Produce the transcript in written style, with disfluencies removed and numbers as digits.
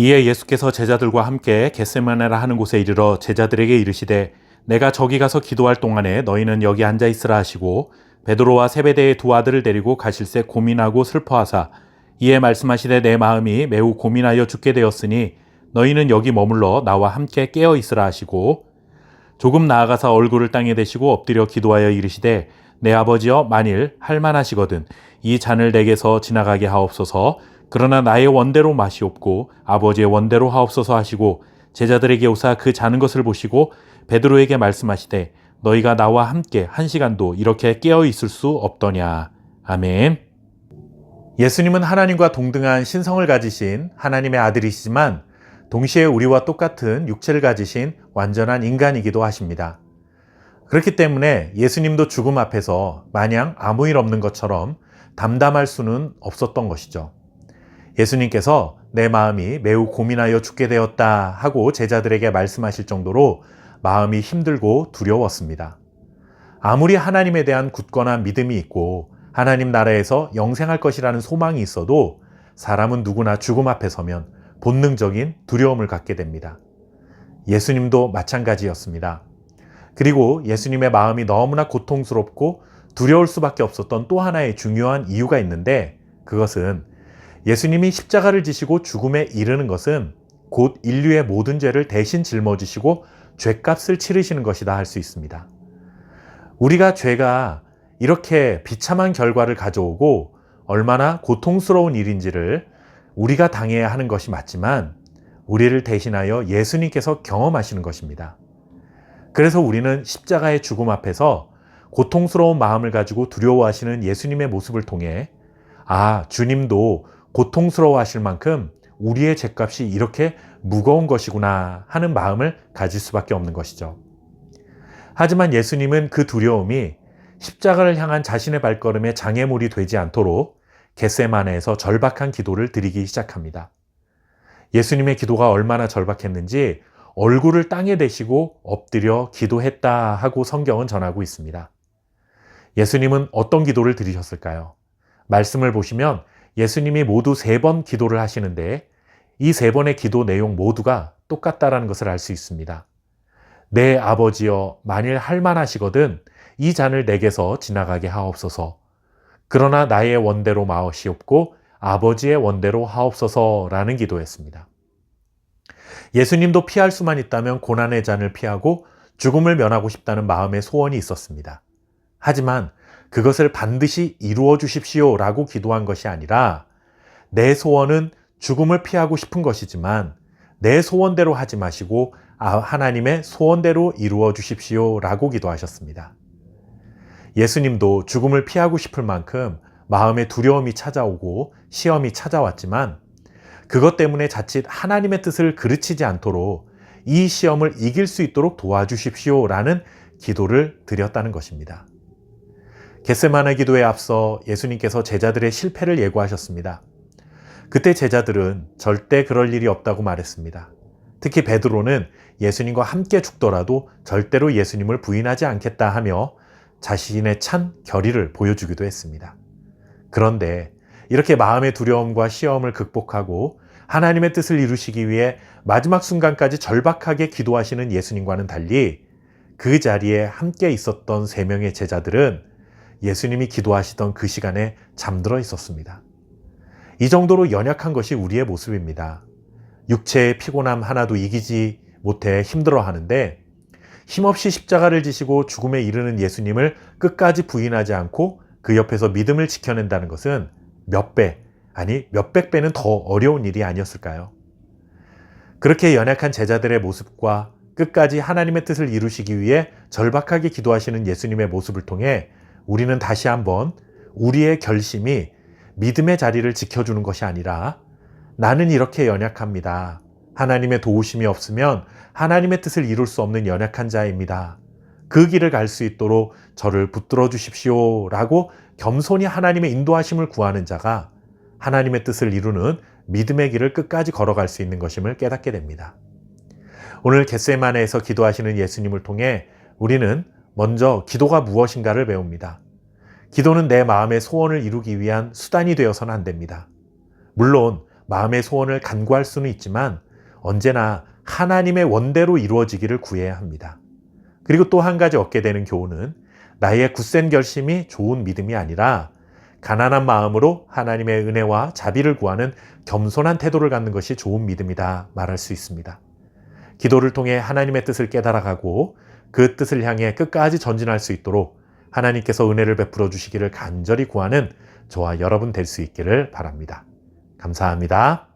이에 예수께서 제자들과 함께 겟세마네라 하는 곳에 이르러 제자들에게 이르시되 내가 저기 가서 기도할 동안에 너희는 여기 앉아 있으라 하시고 베드로와 세베대의 두 아들을 데리고 가실새 고민하고 슬퍼하사 이에 말씀하시되 내 마음이 매우 고민하여 죽게 되었으니 너희는 여기 머물러 나와 함께 깨어 있으라 하시고 조금 나아가서 얼굴을 땅에 대시고 엎드려 기도하여 이르시되 내 아버지여 만일 할만하시거든 이 잔을 내게서 지나가게 하옵소서. 그러나 나의 원대로 마시옵고 아버지의 원대로 하옵소서 하시고 제자들에게 오사 그 자는 것을 보시고 베드로에게 말씀하시되 너희가 나와 함께 1시간도 이렇게 깨어 있을 수 없더냐. 아멘. 예수님은 하나님과 동등한 신성을 가지신 하나님의 아들이시지만 동시에 우리와 똑같은 육체를 가지신 완전한 인간이기도 하십니다. 그렇기 때문에 예수님도 죽음 앞에서 마냥 아무 일 없는 것처럼 담담할 수는 없었던 것이죠. 예수님께서 내 마음이 매우 고민하여 죽게 되었다 하고 제자들에게 말씀하실 정도로 마음이 힘들고 두려웠습니다. 아무리 하나님에 대한 굳건한 믿음이 있고 하나님 나라에서 영생할 것이라는 소망이 있어도 사람은 누구나 죽음 앞에 서면 본능적인 두려움을 갖게 됩니다. 예수님도 마찬가지였습니다. 그리고 예수님의 마음이 너무나 고통스럽고 두려울 수밖에 없었던 또 하나의 중요한 이유가 있는데 그것은 예수님이 십자가를 지시고 죽음에 이르는 것은 곧 인류의 모든 죄를 대신 짊어지시고 죄값을 치르시는 것이다 할 수 있습니다. 우리가 죄가 이렇게 비참한 결과를 가져오고 얼마나 고통스러운 일인지를 우리가 당해야 하는 것이 맞지만 우리를 대신하여 예수님께서 경험하시는 것입니다. 그래서 우리는 십자가의 죽음 앞에서 고통스러운 마음을 가지고 두려워하시는 예수님의 모습을 통해 주님도 고통스러워하실 만큼 우리의 죄값이 이렇게 무거운 것이구나 하는 마음을 가질 수밖에 없는 것이죠. 하지만 예수님은 그 두려움이 십자가를 향한 자신의 발걸음에 장애물이 되지 않도록 겟세마네에서 절박한 기도를 드리기 시작합니다. 예수님의 기도가 얼마나 절박했는지 얼굴을 땅에 대시고 엎드려 기도했다 하고 성경은 전하고 있습니다. 예수님은 어떤 기도를 드리셨을까요? 말씀을 보시면 예수님이 모두 3번 기도를 하시는데 이 3번의 기도 내용 모두가 똑같다라는 것을 알 수 있습니다. 내 아버지여 만일 할만하시거든 이 잔을 내게서 지나가게 하옵소서. 그러나 나의 원대로 마시옵고 아버지의 원대로 하옵소서라는 기도였습니다. 예수님도 피할 수만 있다면 고난의 잔을 피하고 죽음을 면하고 싶다는 마음의 소원이 있었습니다. 하지만 그것을 반드시 이루어 주십시오 라고 기도한 것이 아니라 내 소원은 죽음을 피하고 싶은 것이지만 내 소원대로 하지 마시고 하나님의 소원대로 이루어 주십시오 라고 기도하셨습니다. 예수님도 죽음을 피하고 싶을 만큼 마음의 두려움이 찾아오고 시험이 찾아왔지만 그것 때문에 자칫 하나님의 뜻을 그르치지 않도록 이 시험을 이길 수 있도록 도와주십시오 라는 기도를 드렸다는 것입니다. 겟세마네 기도에 앞서 예수님께서 제자들의 실패를 예고하셨습니다. 그때 제자들은 절대 그럴 일이 없다고 말했습니다. 특히 베드로는 예수님과 함께 죽더라도 절대로 예수님을 부인하지 않겠다 하며 자신의 찬 결의를 보여주기도 했습니다. 그런데 이렇게 마음의 두려움과 시험을 극복하고 하나님의 뜻을 이루시기 위해 마지막 순간까지 절박하게 기도하시는 예수님과는 달리 그 자리에 함께 있었던 3명의 제자들은 예수님이 기도하시던 그 시간에 잠들어 있었습니다. 이 정도로 연약한 것이 우리의 모습입니다. 육체의 피곤함 하나도 이기지 못해 힘들어하는데 힘없이 십자가를 지시고 죽음에 이르는 예수님을 끝까지 부인하지 않고 그 옆에서 믿음을 지켜낸다는 것은 몇 배, 아니 몇백 배는 더 어려운 일이 아니었을까요? 그렇게 연약한 제자들의 모습과 끝까지 하나님의 뜻을 이루시기 위해 절박하게 기도하시는 예수님의 모습을 통해 우리는 다시 한번 우리의 결심이 믿음의 자리를 지켜주는 것이 아니라 나는 이렇게 연약합니다. 하나님의 도우심이 없으면 하나님의 뜻을 이룰 수 없는 연약한 자입니다. 그 길을 갈 수 있도록 저를 붙들어 주십시오 라고 겸손히 하나님의 인도하심을 구하는 자가 하나님의 뜻을 이루는 믿음의 길을 끝까지 걸어갈 수 있는 것임을 깨닫게 됩니다. 오늘 겟세마네에서 기도하시는 예수님을 통해 우리는 먼저 기도가 무엇인가를 배웁니다. 기도는 내 마음의 소원을 이루기 위한 수단이 되어서는 안 됩니다. 물론 마음의 소원을 간구할 수는 있지만 언제나 하나님의 원대로 이루어지기를 구해야 합니다. 그리고 또 한 가지 얻게 되는 교훈은 나의 굳센 결심이 좋은 믿음이 아니라 가난한 마음으로 하나님의 은혜와 자비를 구하는 겸손한 태도를 갖는 것이 좋은 믿음이다 말할 수 있습니다. 기도를 통해 하나님의 뜻을 깨달아가고 그 뜻을 향해 끝까지 전진할 수 있도록 하나님께서 은혜를 베풀어 주시기를 간절히 구하는 저와 여러분 될 수 있기를 바랍니다. 감사합니다.